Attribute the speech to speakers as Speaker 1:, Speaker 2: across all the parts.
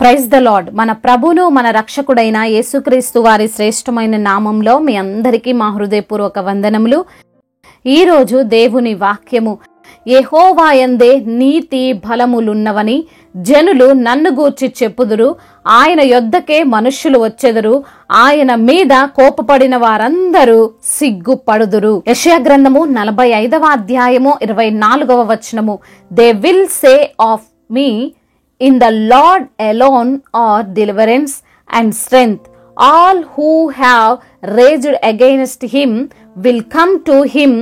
Speaker 1: Praise the lord. మన ప్రభును మన రక్షకుడైన యేసుక్రీస్తు వారి శ్రేష్టమైన నామంలో మీ అందరికీ మా హృదయపూర్వక వందనములు. ఈరోజు దేవుని వాక్యము, యెహోవా యందే నీతి బలములున్నవని జనులు నన్ను గూర్చి చెప్పుదురు, ఆయన యొద్దకే మనుష్యులు వచ్చెదరు, ఆయన మీద కోపపడిన వారందరూ సిగ్గుపడుదురు. యెషయా గ్రంథము 45వ అధ్యాయము 24వ వచనము, they will say of me, in the Lord alone are deliverance and strength. All who have raged against him will come to him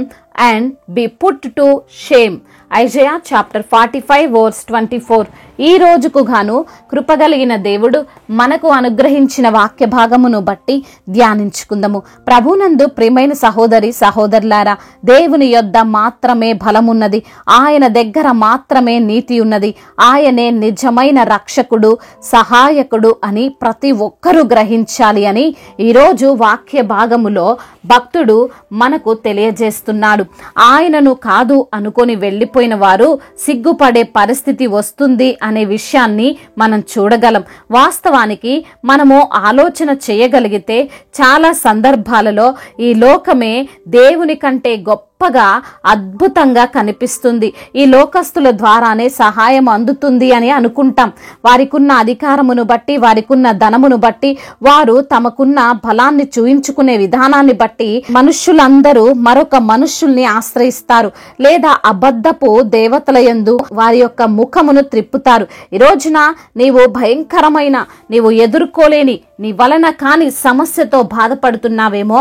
Speaker 1: and be put to shame. Isaiah chapter 45 verse 24. ఈ రోజుకు గాను కృపగలిగిన దేవుడు మనకు అనుగ్రహించిన వాక్య భాగమును బట్టి ధ్యానించుకుందాము. ప్రభునందు ప్రియమైన సహోదరి సహోదరులారా, దేవుని యొద్ద మాత్రమే బలమున్నది, ఆయన దగ్గర మాత్రమే నీతి ఉన్నది, ఆయనే నిజమైన రక్షకుడు, సహాయకుడు అని ప్రతి ఒక్కరూ గ్రహించాలి అని ఈరోజు వాక్య భాగములో భక్తుడు మనకు తెలియజేస్తున్నాడు. ఆయనను కాదు అనుకొని వెళ్ళిపోయిన వారు సిగ్గుపడే పరిస్థితి వస్తుంది అనే విషయాన్ని మనం చూడగలం. వాస్తవానికి మనము ఆలోచన చేయగలిగితే చాలా సందర్భాలలో ఈ లోకమే దేవుని కంటే గొప్పగా అద్భుతంగా కనిపిస్తుంది. ఈ లోకస్తుల ద్వారానే సహాయం అందుతుంది అని అనుకుంటాం. వారికున్న అధికారమును బట్టి, వారికున్న ధనమును బట్టి, వారు తమకున్న బలాన్ని చూయించుకునే విధానాన్ని బట్టి మనుష్యులందరూ మరొక మనుష్యుల్ని ఆశ్రయిస్తారు, లేదా అబద్ధపు దేవతల యందు వారి యొక్క ముఖమును త్రిప్పుతారు. ఈ రోజున నీవు భయంకరమైన, నీవు ఎదుర్కోలేని, నీ వలన కాని సమస్యతో బాధపడుతున్నావేమో.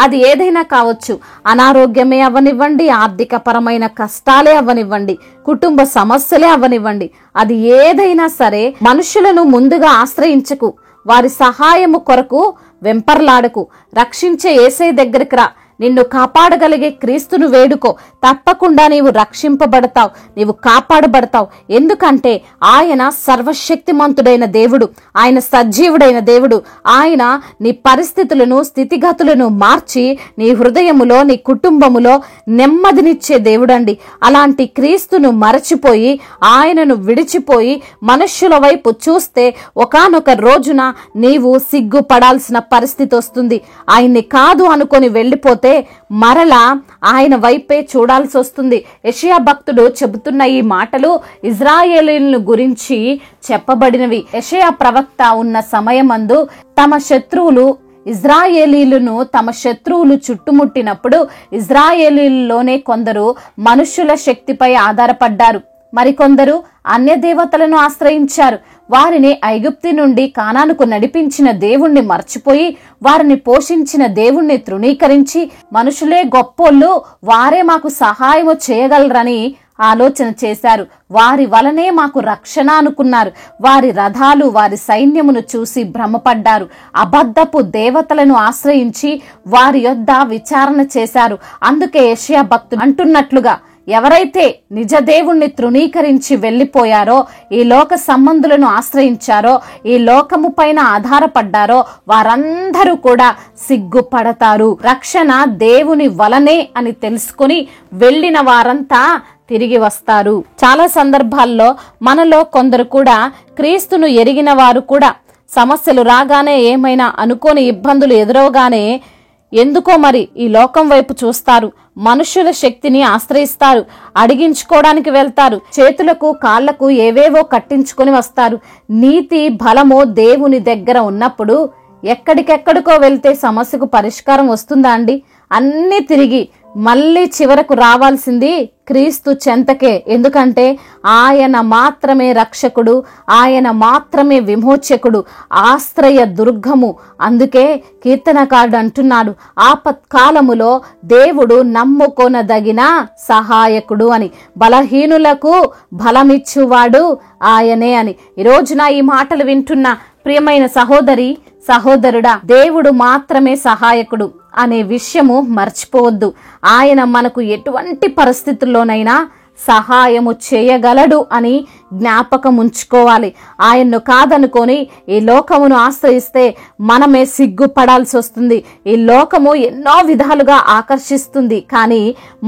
Speaker 1: అది ఏదైనా కావచ్చు. అనారోగ్యమే అవ్వనివ్వండి, ఆర్థిక పరమైన కష్టాలే అవ్వనివ్వండి, కుటుంబ సమస్యలే అవ్వనివ్వండి, అది ఏదైనా సరే మనుషులను ముందుగా ఆశ్రయించకు, వారి సహాయము కొరకు వెంపర్లాడకు. రక్షించే యేసయ్య దగ్గరికి రా, నిన్ను కాపాడగలిగే క్రీస్తును వేడుకో. తప్పకుండా నీవు రక్షింపబడతావు, నీవు కాపాడబడతావు. ఎందుకంటే ఆయన సర్వశక్తిమంతుడైన దేవుడు, ఆయన సజీవుడైన దేవుడు. ఆయన నీ పరిస్థితులను, స్థితిగతులను మార్చి నీ హృదయములో, నీ కుటుంబములో నెమ్మదినిచ్చే దేవుడండి. అలాంటి క్రీస్తును మరచిపోయి, ఆయనను విడిచిపోయి మనుష్యుల వైపు చూస్తే ఒకానొక రోజున నీవు సిగ్గుపడాల్సిన పరిస్థితి వస్తుంది. ఆయన్ని కాదు అనుకొని వెళ్ళిపోతే మరలా ఆయన వైపే చూడాల్సి వస్తుంది. యెషయా భక్తుడు చెబుతున్న ఈ మాటలు ఇజ్రాయేలీయులను గురించి చెప్పబడినవి. యెషయా ప్రవక్త ఉన్న సమయమందు తమ శత్రువులు ఇజ్రాయేలీయులను తమ శత్రువులు చుట్టుముట్టినప్పుడు ఇజ్రాయేలీయుల్లోనే కొందరు మనుష్యుల శక్తిపై ఆధారపడ్డారు, మరికొందరు అన్య దేవతలను ఆశ్రయించారు. వారిని ఐగుప్తు నుండి కానానుకు నడిపించిన దేవుణ్ణి మర్చిపోయి, వారిని పోషించిన దేవుణ్ణి తృణీకరించి, మనుషులే గొప్పోళ్ళు, వారే మాకు సహాయము చేయగలరని ఆలోచన చేశారు. వారి వలనే మాకు రక్షణ అనుకున్నారు. వారి రథాలు, వారి సైన్యమును చూసి భ్రమపడ్డారు. అబద్ధపు దేవతలను ఆశ్రయించి వారి యొద్ద విచారణ చేశారు. అందుకే యెషయా భక్తుడు అంటున్నట్లుగా, ఎవరైతే నిజ దేవుణ్ణి తృణీకరించి వెళ్ళిపోయారో, ఈ లోక సంబంధులను ఆశ్రయించారో, ఈ లోకము పైన ఆధారపడ్డారో, వారందరూ కూడా సిగ్గుపడతారు. రక్షణ దేవుని వలనే అని తెలుసుకుని వెళ్ళిన వారంతా తిరిగి వస్తారు. చాలా సందర్భాల్లో మనలో కొందరు కూడా క్రీస్తును ఎరిగిన వారు కూడా సమస్యలు రాగానే, ఏమైనా అనుకోని ఇబ్బందులు ఎదురవగానే ఎందుకో మరి ఈ లోకం వైపు చూస్తారు, మనుష్యుల శక్తిని ఆశ్రయిస్తారు, అడిగించుకోవడానికి వెళ్తారు, చేతులకు కాళ్లకు ఏవేవో కట్టించుకొని వస్తారు. నీతి బలము దేవుని దగ్గర ఉన్నప్పుడు ఎక్కడికెక్కడికో వెళ్తే సమస్యకు పరిష్కారం వస్తుందా అండి? అన్నీ తిరిగి మళ్ళీ చివరకు రావాల్సింది క్రీస్తు చెంతకే. ఎందుకంటే ఆయన మాత్రమే రక్షకుడు, ఆయన మాత్రమే విమోచకుడు, ఆశ్రయ దుర్గము. అందుకే కీర్తనకారుడు అంటున్నాడు, ఆపత్కాలములో దేవుడు నమ్ముకొనదగిన సహాయకుడు అని, బలహీనులకు బలమిచ్చువాడు ఆయనే అని. ఈ రోజున ఈ మాటలు వింటున్న ప్రియమైన సహోదరి సహోదరుడా, దేవుడు మాత్రమే సహాయకుడు అనే విషయము మర్చిపోవద్దు. ఆయన మనకు ఎటువంటి పరిస్థితుల్లోనైనా సహాయము చేయగలడు అని జ్ఞాపకం ఉంచుకోవాలి. ఆయన్ను కాదనుకొని ఈ లోకమును ఆశ్రయిస్తే మనమే సిగ్గుపడాల్సి వస్తుంది. ఈ లోకము ఎన్నో విధాలుగా ఆకర్షిస్తుంది, కానీ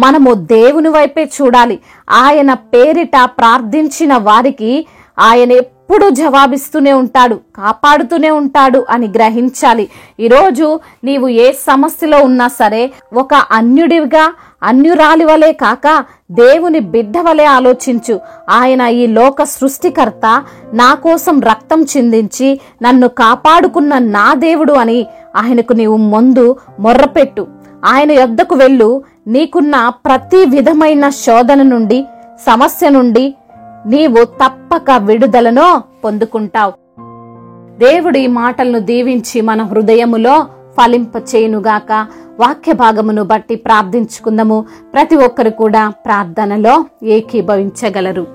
Speaker 1: మనము దేవుని వైపే చూడాలి. ఆయన పేరిట ప్రార్థించిన వారికి ఆయన ఎప్పుడు జవాబిస్తూనే ఉంటాడు, కాపాడుతూనే ఉంటాడు అని గ్రహించాలి. ఈరోజు నీవు ఏ సమస్యలో ఉన్నా సరే ఒక అన్యుడివిగా, అన్యురాలి వలె కాక దేవుని బిడ్డ వలె ఆలోచించు. ఆయన ఈ లోక సృష్టికర్త, నా కోసం రక్తం చిందించి నన్ను కాపాడుకున్న నా దేవుడు అని ఆయనకు నీవు ముందు మొర్రపెట్టు. ఆయన యొద్దకు వెళ్ళు. నీకున్న ప్రతి విధమైన శోధన నుండి, సమస్య నుండి నీవు తప్పక విడుదలను పొందుకుంటావు. దేవుడి మాటలను దీవించి మన హృదయములో ఫలింప చేయునుగాక. వాక్య భాగమును బట్టి ప్రార్థించుకుందాము. ప్రతి ఒక్కరు కూడా ప్రార్థనలో ఏకీభవించగలరు.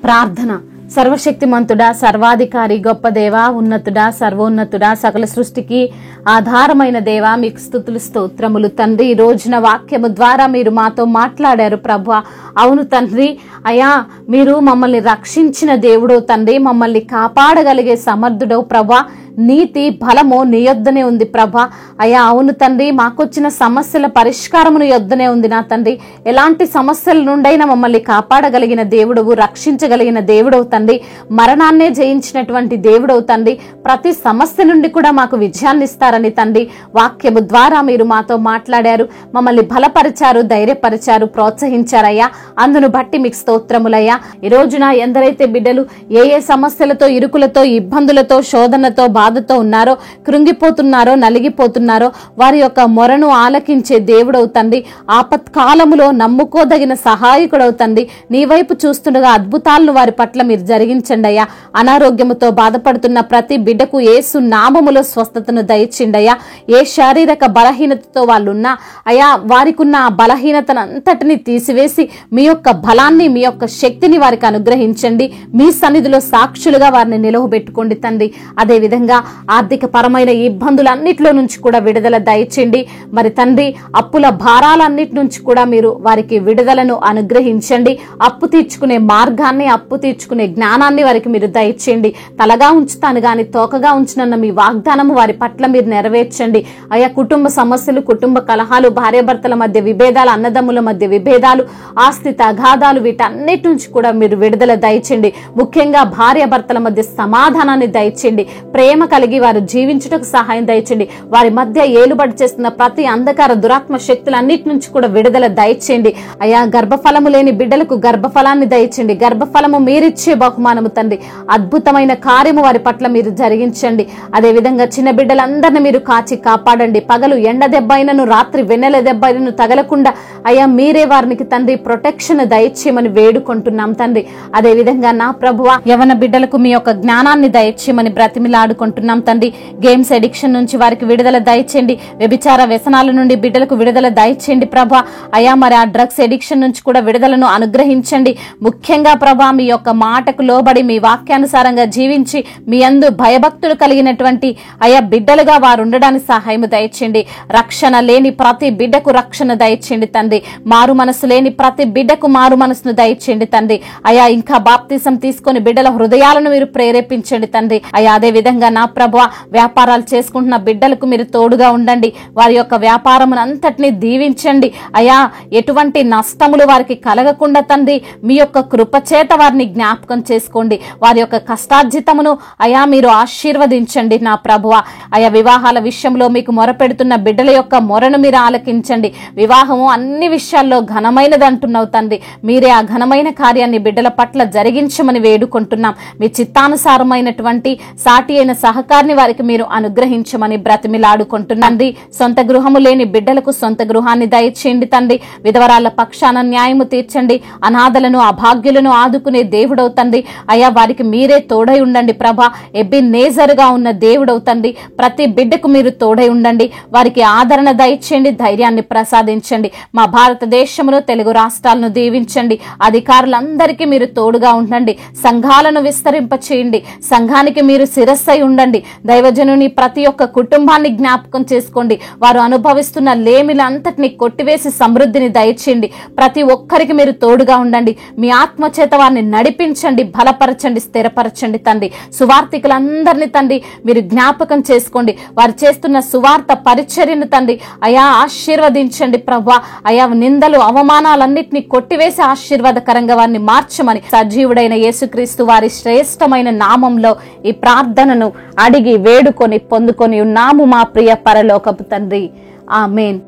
Speaker 1: ప్రార్థన. సర్వశక్తిమంతుడా, సర్వాధికారి, గొప్ప దేవా, ఉన్నతుడా, సర్వోన్నతుడా, సకల సృష్టికి ఆధారమైన దేవా, మీకు స్తుతులు స్తోత్రములు తండ్రి. ఈ రోజున వాక్యము ద్వారా మీరు మాతో మాట్లాడారు ప్రభువా. అవును తండ్రి, అయా మీరు మమ్మల్ని రక్షించిన దేవుడో తండ్రి, మమ్మల్ని కాపాడగలిగే సమర్థుడో ప్రభువా. నీతి బలము నీ యొద్దనే ఉంది ప్రభా. అయ్యా అవును తండ్రి, మాకొచ్చిన సమస్యల పరిష్కారమును యొద్దనే ఉంది నా తండ్రి. ఎలాంటి సమస్యల నుండైనా మమ్మల్ని కాపాడగలిగిన దేవుడవు, రక్షించగలిగిన దేవుడవు తండ్రి. మరణాన్నే జయించినటువంటి దేవుడవు తండ్రి. ప్రతి సమస్య నుండి కూడా మాకు విజయాన్ని ఇస్తారని తండ్రి వాక్యము ద్వారా మీరు మాతో మాట్లాడారు. మమ్మల్ని బలపరిచారు, ధైర్యపరిచారు, ప్రోత్సహించారయ్యా. అందును బట్టి మీకు స్తోత్రములయ్యా. ఈ రోజున ఎందరైతే బిడ్డలు ఏ ఏ సమస్యలతో, ఇరుకులతో, ఇబ్బందులతో, శోధనతో, బాధతో ఉన్నారో, కృంగిపోతున్నారో, నలిగిపోతున్నారో, వారి యొక్క మొరను ఆలకించే దేవుడవు తండ్రి. ఆపత్కాలములో నమ్ముకోదగిన సహాయకుడవు తండ్రి. నీ వైపు చూస్తుండగా అద్భుతాలను వారి పట్ల మీరు జరిగించండి అయ్యా. అనారోగ్యముతో బాధపడుతున్న ప్రతి బిడ్డకు యేసు నామములో స్వస్థతను దయచేయండి. ఏ శారీరక బలహీనతతో వాళ్ళు ఉన్నా అయ్యా, వారికి ఉన్న ఆ బలహీనతను అంతటిని తీసివేసి మీ యొక్క బలాన్ని, మీ యొక్క శక్తిని వారికి అనుగ్రహించండి. మీ సన్నిధిలో సాక్షులుగా వారిని నిలవబెట్టుకోండి తండ్రి. అదే విధంగా ఆర్థిక పరమైన ఇబ్బందులన్నిటిలో నుంచి కూడా విడుదల దయచేయండి. మరి తండ్రి, అప్పుల భారాలన్నిటి నుంచి కూడా మీరు వారికి విడుదలను అనుగ్రహించండి. అప్పు తీర్చుకునే మార్గాన్ని, అప్పు తీర్చుకునే జ్ఞానాన్ని వారికి మీరు దయచేయండి. తలగా ఉంచుతాను గాని తోకగా ఉంచునన్న మీ వాగ్దానము వారి పట్ల మీరు నెరవేర్చండి. అయా కుటుంబ సమస్యలు, కుటుంబ కలహాలు, భార్యాభర్తల మధ్య విభేదాలు, అన్నదమ్ముల మధ్య విభేదాలు, ఆస్తి తగాదాలు, వీటన్నిటి నుంచి కూడా మీరు విడుదల దయచేయండి. ముఖ్యంగా భార్యాభర్తల మధ్య సమాధానాన్ని దయచేయండి. ప్రేమ కలిగి వారు జీవించుటకు సహాయం దయచేయండి. వారి మధ్య ఏలుబడి చేస్తున్న ప్రతి అంధకార దురాత్మ శక్తులన్నిటి నుంచి కూడా విడుదల దయచేయండి. అయా గర్భఫలము లేని బిడ్డలకు గర్భఫలాన్ని దయచేయండి. గర్భఫలము మీరిచ్చే బహుమానము తండ్రి. అద్భుతమైన కార్యము వారి పట్ల మీరు జరిగించండి. అదే విధంగా చిన్న బిడ్డలందరినీ మీరు కాచి కాపాడండి. పగలు ఎండ దెబ్బైనను, రాత్రి వెన్నెల దెబ్బైనను తగలకుండా అయ్యా మీరే వారికి తండ్రి ప్రొటెక్షన్ దయచేయమని వేడుకుంటున్నాం తండ్రి. అదే విధంగా నా ప్రభువా, యవన బిడ్డలకు మీ యొక్క జ్ఞానాన్ని దయచేయమని బ్రతిమిలాడుకుంటున్నాం తండ్రి. గేమ్స్ ఎడిక్షన్ నుంచి వారికి విడుదల దయచేయండి. వ్యభిచార వ్యసనాల నుండి బిడ్డలకు విడుదల దయచేయండి ప్రభా. అయా మరి ఆ డ్రగ్స్ ఎడిక్షన్ నుంచి కూడా విడుదలను అనుగ్రహించండి. ముఖ్యంగా ప్రభా, మీ యొక్క మాటకు లోబడి మీ వాక్యానుసారంగా జీవించి మీ యందు భయభక్తులు కలిగినటువంటి అయా బిడ్డలుగా వారు ఉండడానికి సహాయం దయచేయండి. రక్షణ లేని ప్రతి బిడ్డకు రక్షణ దయచేయండి తండ్రి. మారు మనసు లేని ప్రతి బిడ్డకు మారు మనసును దయచేయండి తండ్రి. అయా ఇంకా బాప్తిసం తీసుకొని బిడ్డల హృదయాలను మీరు ప్రేరేపించండి తండ్రి. అయా అదే విధంగా నా ప్రభువా, వ్యాపారాలు చేసుకుంటున్న బిడ్డలకు మీరు తోడుగా ఉండండి. వారి యొక్క వ్యాపారమును అంతటినీ దీవించండి. అయా ఎటువంటి నష్టములు వారికి కలగకుండా తండ్రి మీ యొక్క కృపచేత వారిని జ్ఞాపకం చేసుకోండి. వారి యొక్క కష్టార్జితమును అయా మీరు ఆశీర్వదించండి నా ప్రభువా. అయా వివాహాల విషయంలో మీకు మొరపెడుతున్న బిడ్డల యొక్క మొరను మీరు ఆలకించండి. వివాహము అన్ని విషయాల్లో ఘనమైనది అంటున్నావు తండ్రి. మీరే ఆ ఘనమైన కార్యాన్ని బిడ్డల పట్ల జరిగించమని వేడుకుంటున్నాం. మీ చిత్తానుసారమైనటువంటి సాటి అయిన సహకారిని వారికి మీరు అనుగ్రహించమని బ్రతిమిలాడుకుంటున్నాండి. సొంత గృహము లేని బిడ్డలకు సొంత గృహాన్ని దయచేయండి తండ్రి. విధవరాల పక్షాన న్యాయము తీర్చండి. అనాథలను, అభాగ్యులను ఆదుకునే దేవుడవు తండ్రి. అయ్యా వారికి మీరే తోడై ఉండండి ప్రభా. ఎబెనేజరుగా ఉన్న దేవుడవు తండ్రి. ప్రతి బిడ్డకు మీరు తోడై ఉండండి. వారికి ఆదరణ దయచేయండి, ధైర్యాన్ని ప్రసాదించండి. మా భారతదేశమును, తెలుగు రాష్ట్రాలను దీవించండి. అధికారులందరికీ మీరు తోడుగా ఉండండి. సంఘాలను విస్తరింప చేయండి. సంఘానికి మీరు శిరస్సై ఉండండి ఉండండి. దైవజనుని ప్రతి ఒక్క కుటుంబాన్ని జ్ఞాపకం చేసుకోండి. వారు అనుభవిస్తున్న లేమిలంతటిని కొట్టివేసి సమృద్ధిని దయచేయండి. ప్రతి ఒక్కరికి మీరు తోడుగా ఉండండి. మీ ఆత్మ చేత వారిని నడిపించండి, బలపరచండి, స్థిరపరచండి తండ్రి. సువార్థికులందరినీ తండ్రి మీరు జ్ఞాపకం చేసుకోండి. వారు చేస్తున్న సువార్త పరిచర్యను తండ్రి అయా ఆశీర్వదించండి ప్రభా. అయా నిందలు అవమానాలన్నిటినీ కొట్టివేసి ఆశీర్వాదకరంగా వారిని మార్చమని సజీవుడైన యేసుక్రీస్తు వారి శ్రేష్టమైన నామంలో ఈ ప్రార్థనను అడిగి వేడుకొని పొందుకొని ఉన్నాము మా ప్రియ పరలోకపు తండ్రి. ఆమేన్.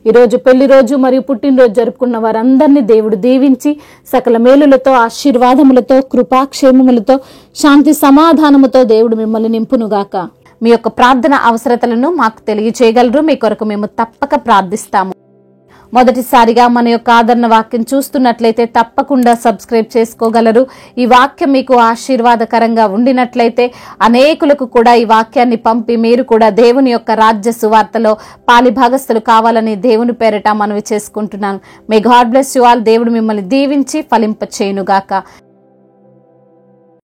Speaker 1: ఈరోజు పెళ్లి రోజు మరియు పుట్టినరోజు జరుపుకున్న వారందరినీ దేవుడు దీవించి సకల మేలులతో, ఆశీర్వాదములతో, కృపాక్షేమములతో, శాంతి సమాధానముతో దేవుడు మిమ్మల్ని నింపునుగాక. మీ యొక్క ప్రార్థన అవసరతలను మాకు తెలియచేయగలరు. మీ కొరకు మేము తప్పక ప్రార్థిస్తాము. మొదటిసారిగా మన యొక్క ఆదరణ వాక్యం చూస్తున్నట్లయితే తప్పకుండా సబ్స్క్రైబ్ చేసుకోగలరు. ఈ వాక్యం మీకు ఆశీర్వాదకరంగా ఉండినట్లయితే అనేకులకు కూడా ఈ వాక్యాన్ని పంపి మీరు కూడా దేవుని యొక్క రాజ్య సువార్తలో పాలిభాగస్తులు కావాలని దేవుని పేరిట మనవి చేసుకుంటున్నాను. May God bless you all. దేవుడు మిమ్మల్ని దీవించి ఫలింపచేయునుగాక.